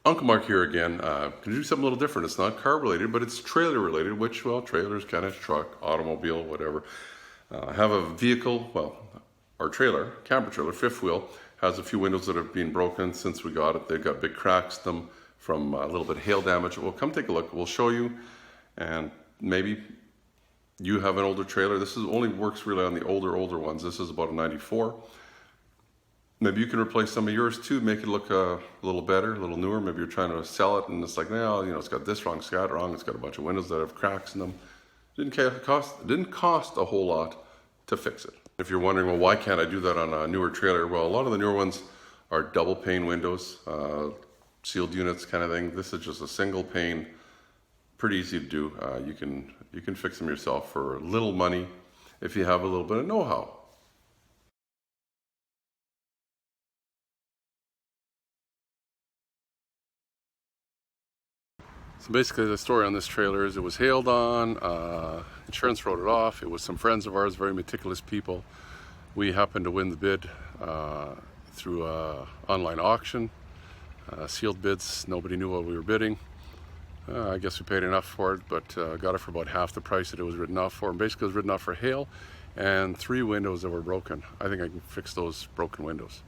Uncle Mark here again. Gonna do something a little different. It's not car related, but it's trailer related, which, well, trailers, kind of truck, automobile, whatever. I have a vehicle, well, our trailer, camper trailer, fifth wheel, has a few windows that have been broken since we got it. They've got big cracks in them from a little bit of hail damage. Well, come take a look. We'll show you, and maybe you have an older trailer. This is only works really on the older ones. This is about a 94. Maybe you can replace some of yours too, make it look a little better, a little newer. Maybe you're trying to sell it and it's like, no, you know, it's got this wrong, it's got that wrong, it's got a bunch of windows that have cracks in them. It didn't cost a whole lot to fix it. If you're wondering, well, why can't I do that on a newer trailer? Well, a lot of the newer ones are double pane windows, sealed units kind of thing. This is just a single pane, pretty easy to do. You can fix them yourself for little money if you have a little bit of know-how. So basically the story on this trailer is it was hailed on, insurance wrote it off. It was some friends of ours, very meticulous people. We happened to win the bid through an online auction, sealed bids. Nobody knew what we were bidding. I guess we paid enough for it, but got it for about half the price that it was written off for. And basically it was written off for hail and 3 windows that were broken. I think I can fix those broken windows.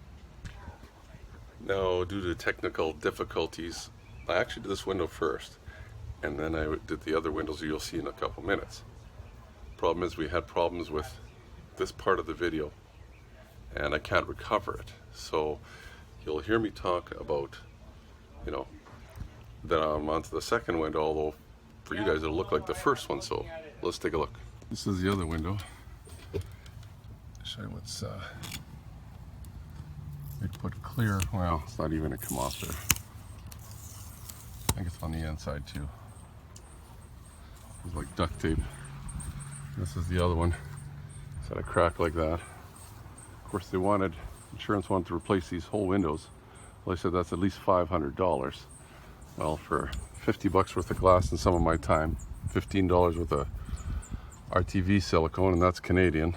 Now, due to technical difficulties, I actually did this window first, and then I did the other windows you'll see in a couple minutes. Problem is we had problems with this part of the video, and I can't recover it. So you'll hear me talk about, you know, then I'm on to the second window, although for you guys it'll look like the first one, so let's take a look. This is the other window. Show you what's, they put clear, well, it's not even gonna come off there. I think it's on the inside too. It's like duct tape. This is the other one. It's had a crack like that. Of course, insurance wanted to replace these whole windows. Well, they said that's at least $500. Well, for 50 bucks worth of glass and some of my time, $15 worth of RTV silicone, and that's Canadian.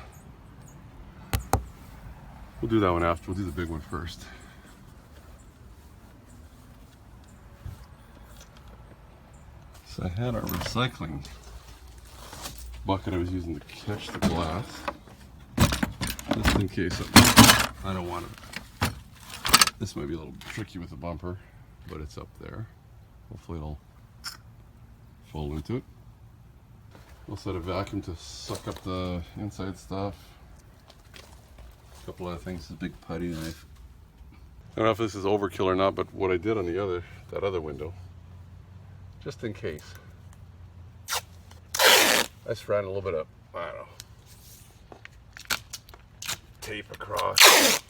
We'll do that one after. We'll do the big one first. So I had our recycling bucket I was using to catch the glass, just in case I don't want it. This might be a little tricky with the bumper, but it's up there. Hopefully it'll fall into it. We'll set a vacuum to suck up the inside stuff. A couple other things, a big putty knife. I don't know if this is overkill or not, but what I did on that other window, just in case, I just ran a little bit of, I don't know, tape across.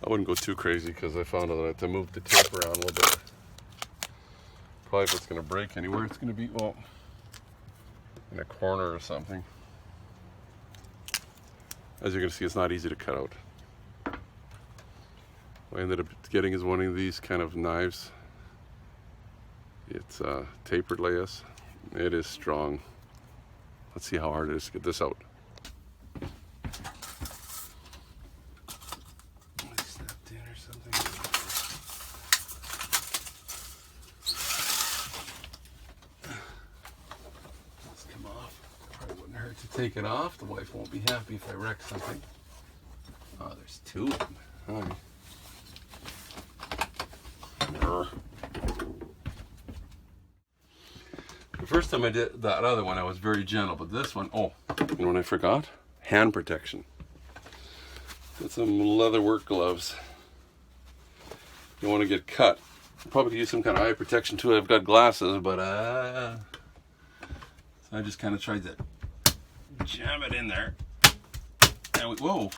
I wouldn't go too crazy because I found out that I had to move the tape around a little bit. Probably if it's going to break anywhere, it's going to be, well, in a corner or something. As you're going to see, it's not easy to cut out. What I ended up getting is one of these kind of knives. It's tapered layers. It is strong. Let's see how hard it is to get this out. Snapped in or something. To take it off. The wife won't be happy if I wreck something. Oh, there's 2 of them. The first time I did that other one, I was very gentle, but this one, oh, you know what I forgot? Hand protection. Got some leather work gloves. You don't want to get cut. Probably use some kind of eye protection too. I've got glasses, but so I just kind of tried to jam it in there, and whoa,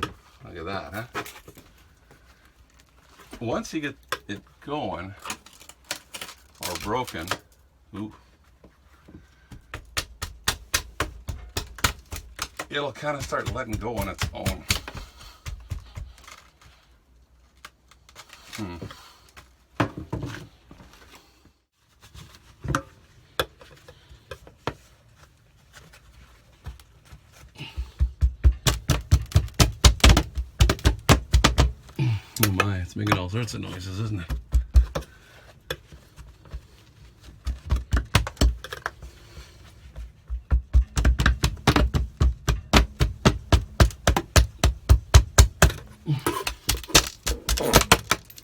look at that, huh? Once you get it going, or broken, ooh, it'll kind of start letting go on its own. making all sorts of noises, isn't it?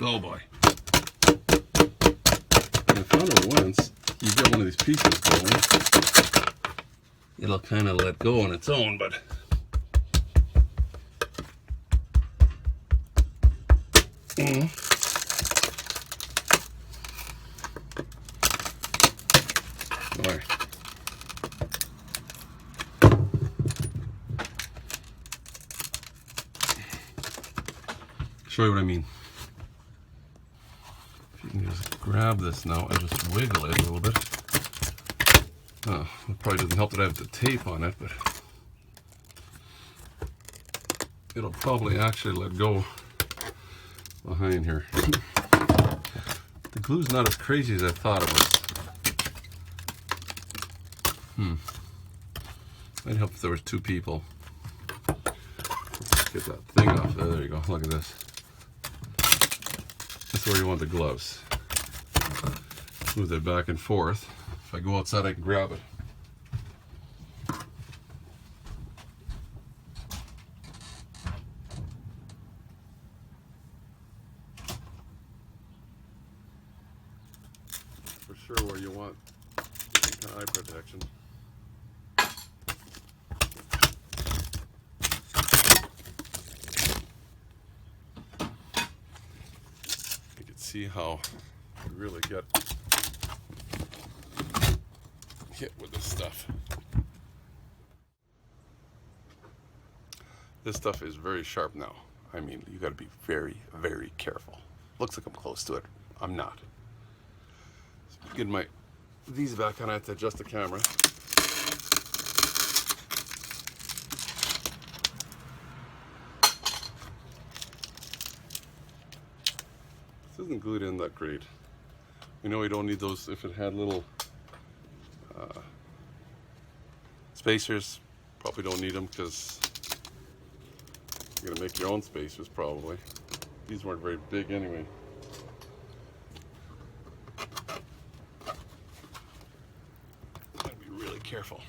Oh boy. I found it once, you get one of these pieces going, it'll kind of let go on its own, but boy. Show you what I mean. If you can just grab this now and just wiggle it a little bit. Oh, it probably doesn't help that I have the tape on it, but it'll probably actually let go behind here. The glue's not as crazy as I thought it was. Might help if there was two people. Let's get that thing off there. There you go. Look at this. That's where you want the gloves. Move that back and forth. If I go outside, I can grab it. For sure where you want eye protection. You can see how you really get hit with this stuff. This stuff is very sharp now. I mean, you got to be very, very careful. Looks like I'm close to it. I'm not. Get my these back on. I have to adjust the camera. This isn't glued in that great. You know, we don't need those. If it had little spacers, probably don't need them because you're gonna make your own spacers probably. These weren't very big anyway. Gotta be really careful.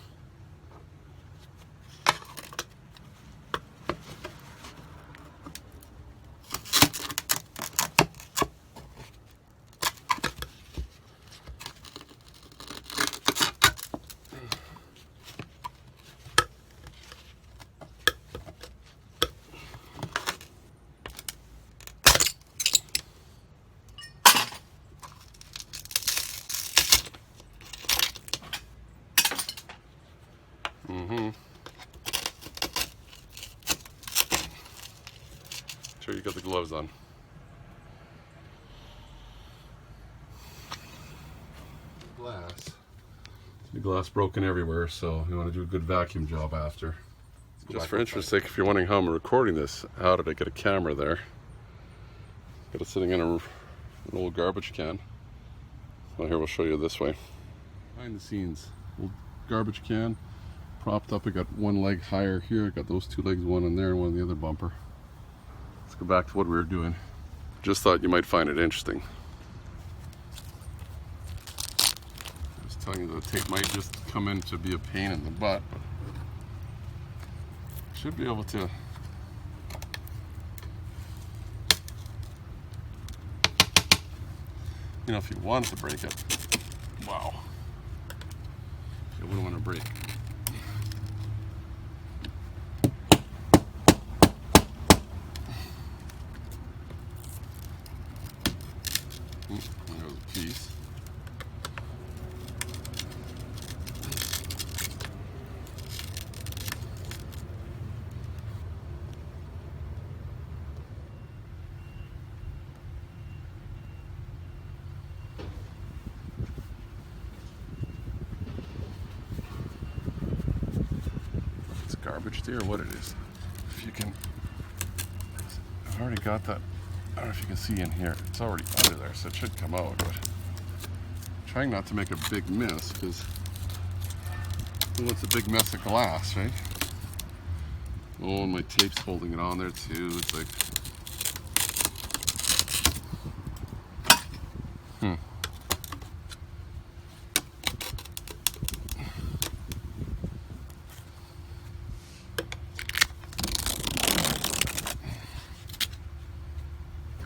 Sure you got the gloves on. Glass. The glass broken everywhere, so you want to do a good vacuum job after. Just for interest's sake, if you're wondering how I'm recording this, how did I get a camera there? Got it sitting in an old garbage can. Well, here we'll show you this way. Behind the scenes, old garbage can, propped up. I got one leg higher here. I got those two legs, one in there and one in the other bumper. Let's go back to what we were doing. Just thought you might find it interesting. I was telling you the tape might just come in to be a pain in the butt, but should be able to you know, if you wanted to break it. Wow. You wouldn't want to break. There goes a piece. It's garbage there, or what it is. If you can, I've already got that. I don't know if you can see in here. It's already under there, so it should come out. But I'm trying not to make a big mess, because who wants a big mess of glass, right? Oh, and my tape's holding it on there too. It's like,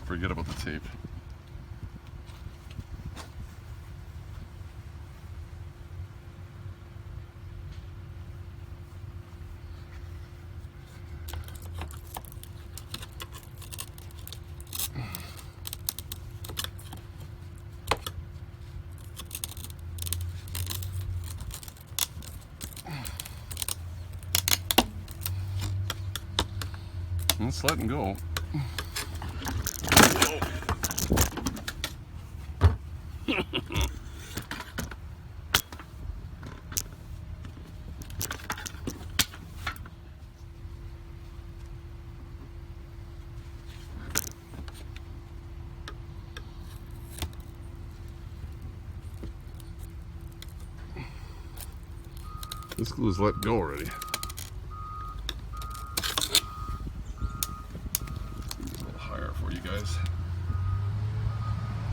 Forget about the tape. It's letting go. This glue is let go already. A little higher for you guys.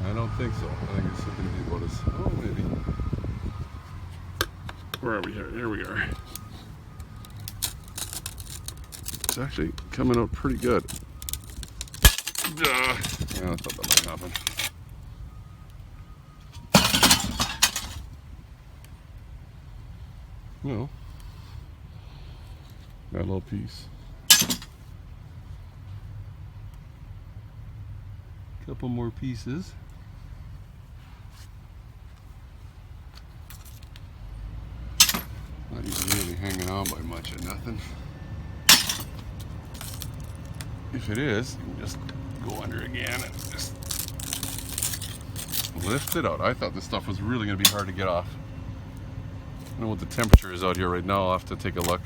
I don't think so. I think it's going to be about as, oh, maybe. Where are we here? Here we are. It's actually coming out pretty good. Yeah, I thought that might happen. Well, got a little piece. Couple more pieces. Not even really hanging on by much of nothing. If it is, you can just go under again and just lift it out. I thought this stuff was really going to be hard to get off. I don't know what the temperature is out here right now. I'll have to take a look.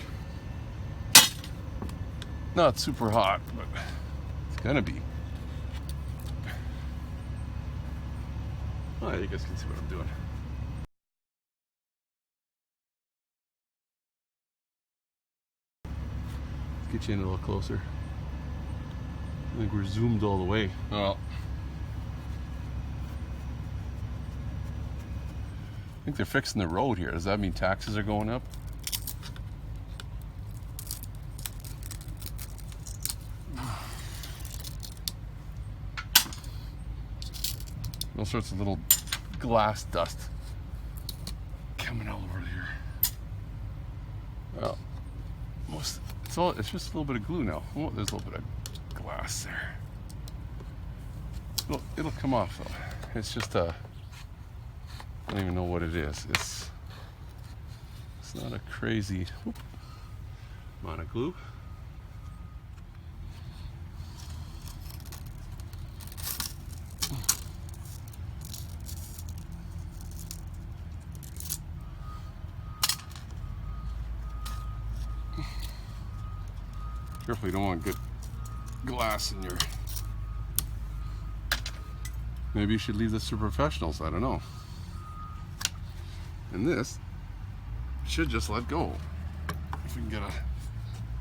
Not super hot, but it's gonna be. Oh, you guys can see what I'm doing. Let's get you in a little closer. I think we're zoomed all the way. Well, I think they're fixing the road here. Does that mean taxes are going up? All sorts of little glass dust coming all over here. Well, it's just a little bit of glue now. Oh, there's a little bit of glass there. It'll come off though. It's just I don't even know what it is. It's not a crazy amount of glue. Careful, you don't want good glass in your... Maybe you should leave this to professionals, I don't know. And this should just let go. If we can get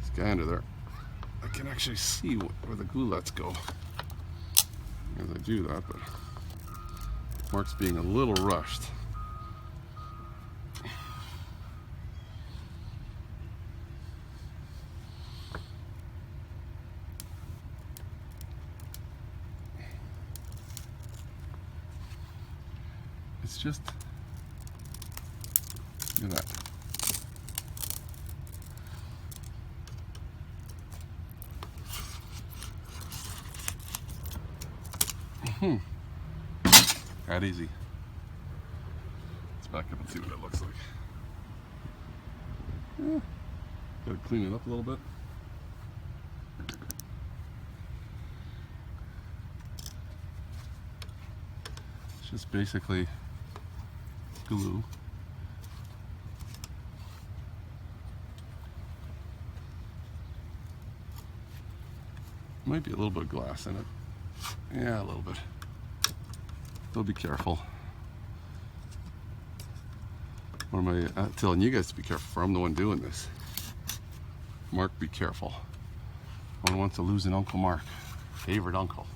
this guy under there, I can actually see where the glue lets go as I do that, but Mark's being a little rushed. It's just, look at that. That easy. Let's back up and see what it looks like. Gotta clean it up a little bit. It's just basically glue. Might be a little bit of glass in it. Yeah, a little bit. So be careful. What am I telling you guys to be careful for? I'm the one doing this. Mark, be careful. No one wants to lose an Uncle Mark. Favorite uncle.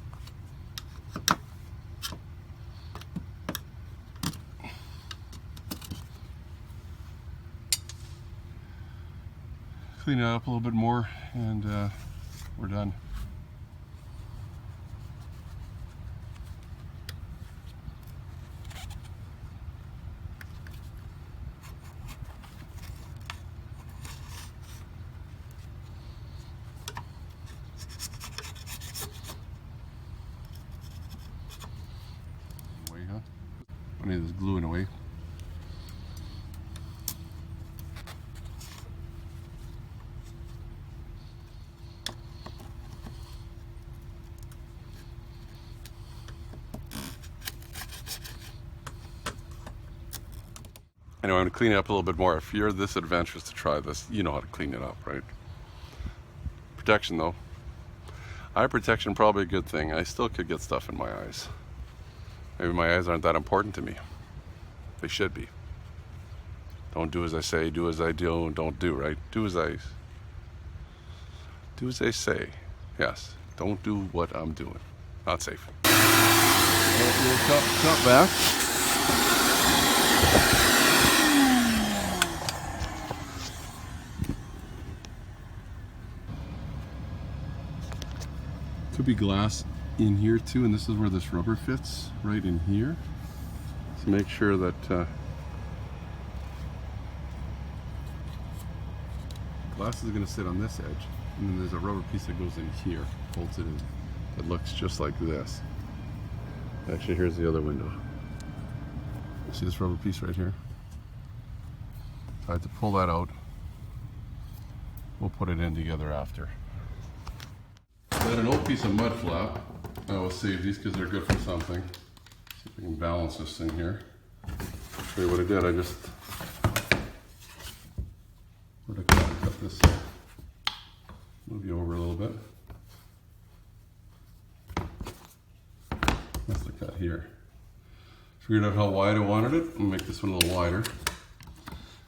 clean it up a little bit more, and we're done. Away, huh? I need this gluing away. Anyway, I'm going to clean it up a little bit more. If you're this adventurous to try this, you know how to clean it up, right? Protection though. Eye protection, probably a good thing. I still could get stuff in my eyes. Maybe my eyes aren't that important to me. They should be. Don't do as I say, do as I do, and don't do, right? Do as I say. Yes, don't do what I'm doing. Not safe. We'll cut back. Could be glass in here too, and this is where this rubber fits, right in here. So make sure that glass is going to sit on this edge, and then there's a rubber piece that goes in here, holds it in. It looks just like this. Actually, here's the other window. See this rubber piece right here? So I had to pull that out. We'll put it in together after. I had an old piece of mud flap. I will save these because they're good for something. See if we can balance this thing here. I'll show you what I did. I just cut this. Move you over a little bit. That's the cut here. Figured out how wide I wanted it. I'll make this one a little wider.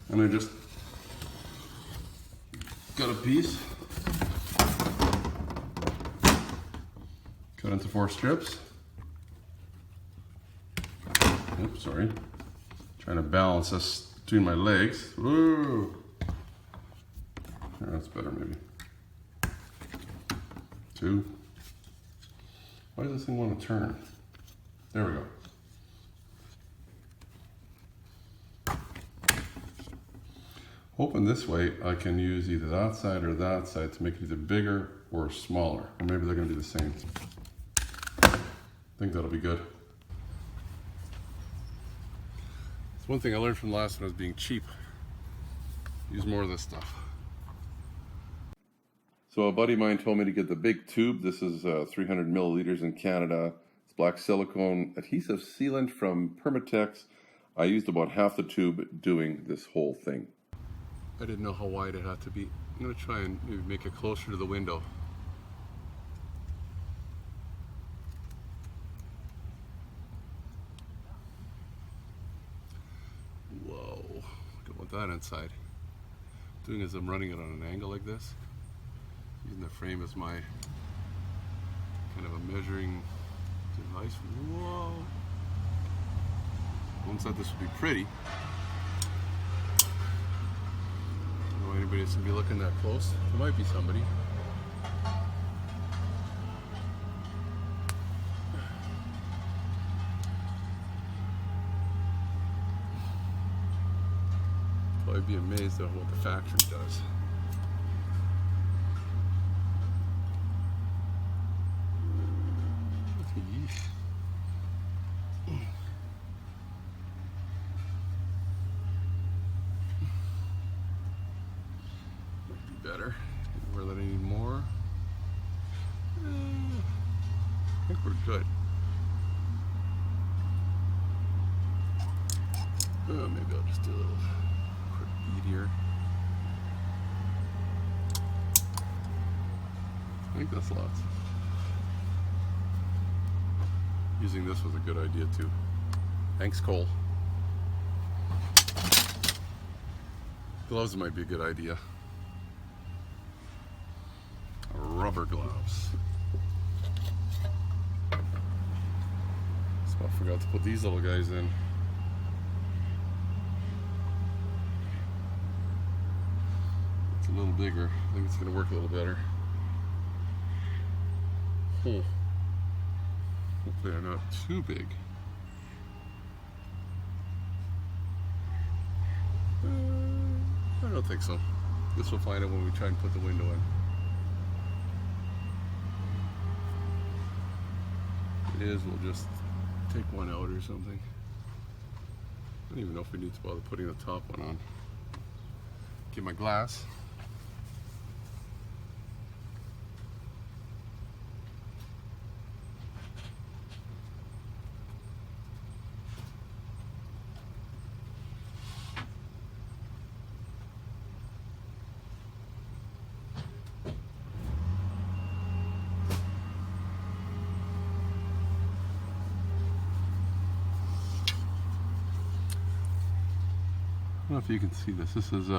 And I just got a piece. Cut into 4 strips. Oops, sorry. Trying to balance this between my legs. Woo! That's better, maybe. 2. Why does this thing want to turn? There we go. Hoping this way I can use either that side or that side to make it either bigger or smaller. Or maybe they're going to be the same. I think that'll be good. It's one thing I learned from the last one was being cheap. Use more of this stuff. So a buddy of mine told me to get the big tube. This is 300 milliliters in Canada. It's black silicone adhesive sealant from Permatex. I used about half the tube doing this whole thing. I didn't know how wide it had to be. I'm going to try and maybe make it closer to the window. Whoa, don't want that inside. What I'm doing is I'm running it on an angle like this. Using the frame as my kind of a measuring device. Whoa. One side this would be pretty. I don't know anybody's gonna be looking that close. There might be somebody. Probably be amazed at what the factory does. Might be better. Where that I need more. I think we're good. Maybe I'll just do a little quick bead here. I think that's lots. Using this was a good idea too. Thanks, Cole. Gloves might be a good idea. Rubber gloves. So I forgot to put these little guys in. It's a a little bigger. I think it's going to work a little better. Hopefully they're not too big. I don't think so. Guess we'll find out when we try and put the window in. If it is, we'll just take one out or something. I don't even know if we need to bother putting the top one on. Get my glass. I don't know if you can see this. This is it's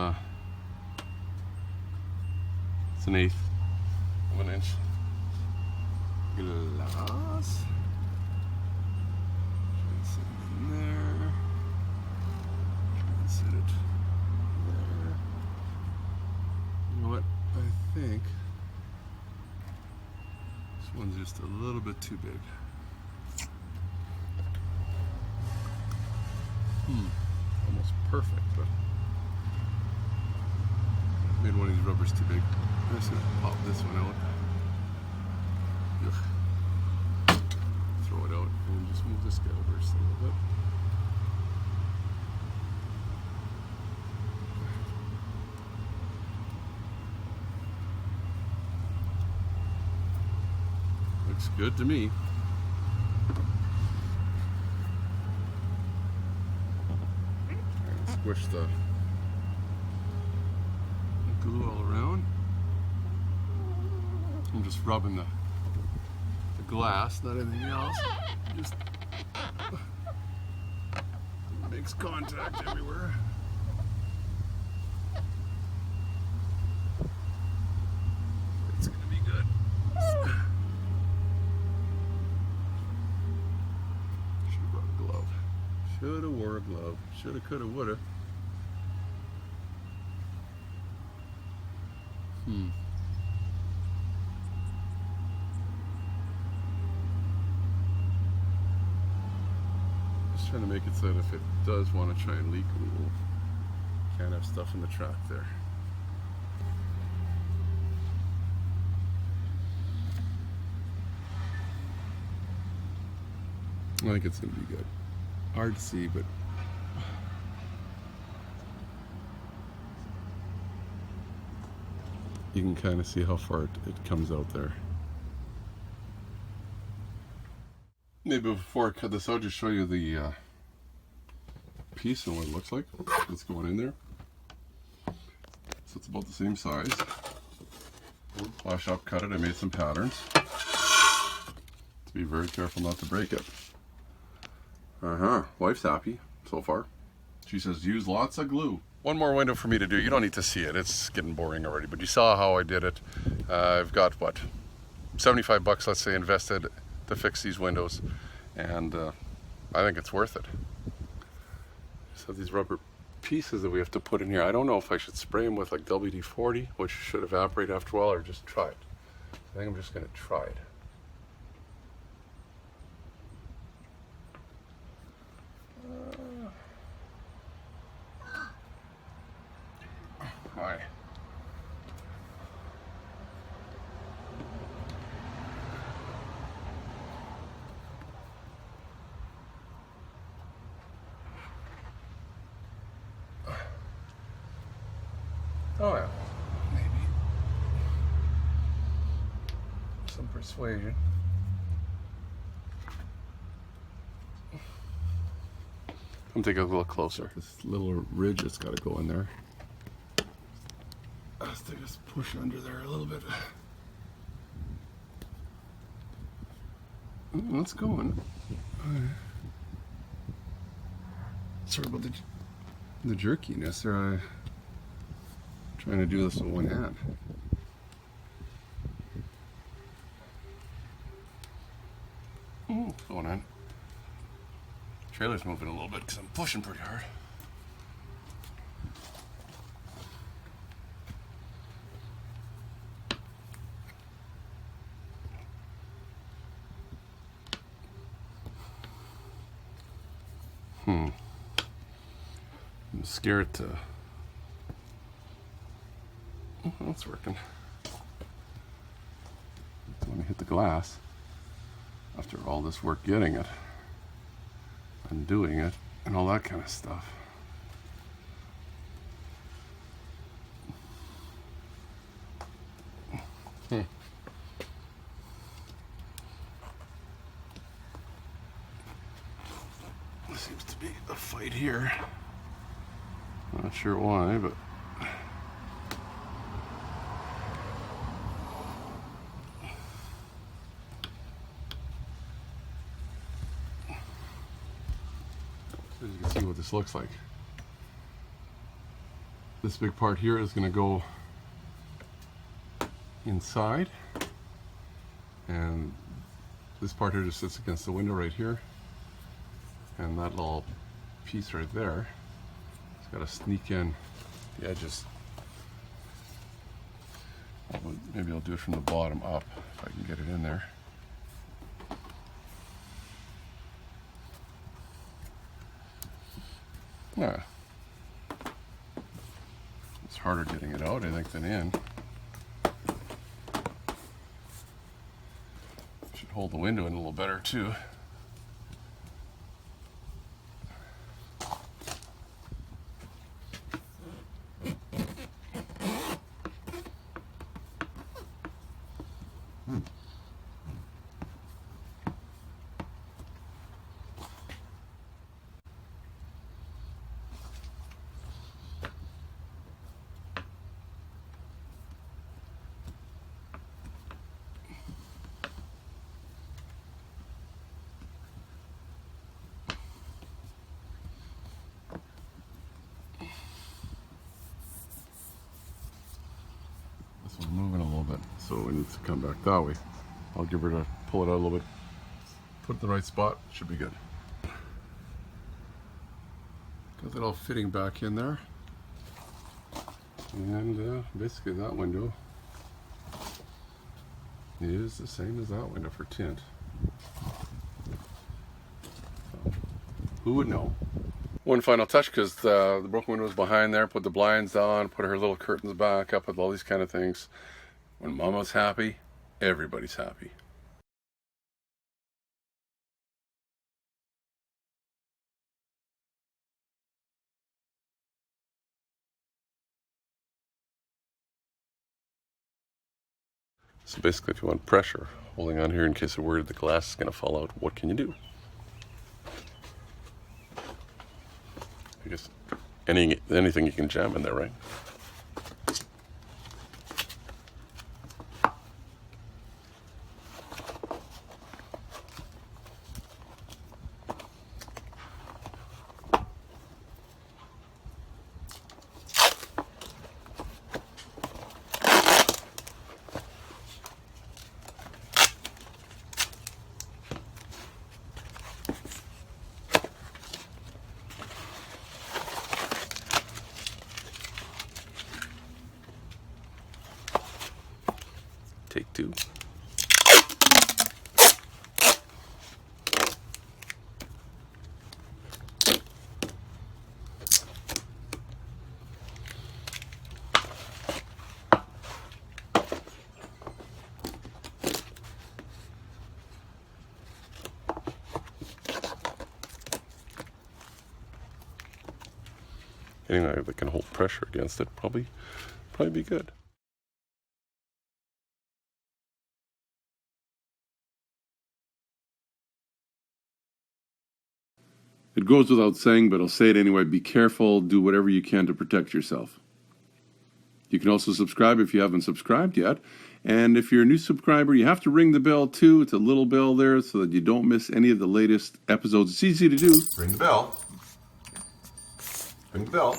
1/8 of an inch glass. Try and sit it in there. Try and sit it there. You know what? I think this one's just a little bit too big. Almost perfect, but made one of these rubbers too big. I'm just gonna pop this one out. Ugh. Throw it out and just move this guy over just a little bit. Looks good to me. Squish the glue all around. I'm just rubbing the glass, not anything else. Just makes contact everywhere. It's gonna be good. Should have brought a glove. Should have wore a glove. Should have, could have, would have. Just trying to make it so that if it does want to try and leak, we can't have stuff in the track there. I think it's going to be good. Hard to see, but you can kind of see how far it comes out there. Maybe before I cut this out, just show you the piece and what it looks like. That's going in there. So it's about the same size. Flash up, cut it. I made some patterns. To be very careful not to break it. Wife's happy so far. She says use lots of glue. One more window for me to do. You don't need to see it. It's getting boring already. But you saw how I did it. I've got what, $75, let's say, invested to fix these windows, and I think it's worth it. So these rubber pieces that we have to put in here, I don't know if I should spray them with like WD-40, which should evaporate after a while, or just try it. I think I'm just going to try it. Hi. Oh yeah, maybe some persuasion. I'm taking a look closer. This little ridge that's got to go in there. Has to just push under there a little bit. It's going. Sorry about the jerkiness there. I'm trying to do this with one hand. What's going on? Trailer's moving a little bit because I'm pushing pretty hard. I'm scared to... Oh, that's working. Let me hit the glass after all this work getting it and doing it and all that kind of stuff. Seems to be a fight here. Not sure why, but as you can see what this looks like. This big part here is going to go inside, and this part here just sits against the window right here, and that little piece right there, it's got to sneak in the edges. Maybe I'll do it from the bottom up if I can get it in there. Yeah. It's harder getting it out, I think, than in. Should hold the window in a little better too. Moving a little bit, so it needs to come back that way. I'll give her to pull it out a little bit, put it in the right spot, should be good. Got that all fitting back in there, and basically that window is the same as that window for tint. So, who would know? One final touch, because the broken window was behind there, put the blinds on, put her little curtains back up with all these kind of things. When Mama's happy, everybody's happy. So basically, if you want pressure holding on here in case you're worried the glass is going to fall out, what can you do? I guess anything you can jam in there, right? Take two. Anything that can hold pressure against it probably be good. It goes without saying, but I'll say it anyway. Be careful. Do whatever you can to protect yourself. You can also subscribe if you haven't subscribed yet. And if you're a new subscriber, you have to ring the bell too. It's a little bell there so that you don't miss any of the latest episodes. It's easy to do. Ring the bell. Ring the bell.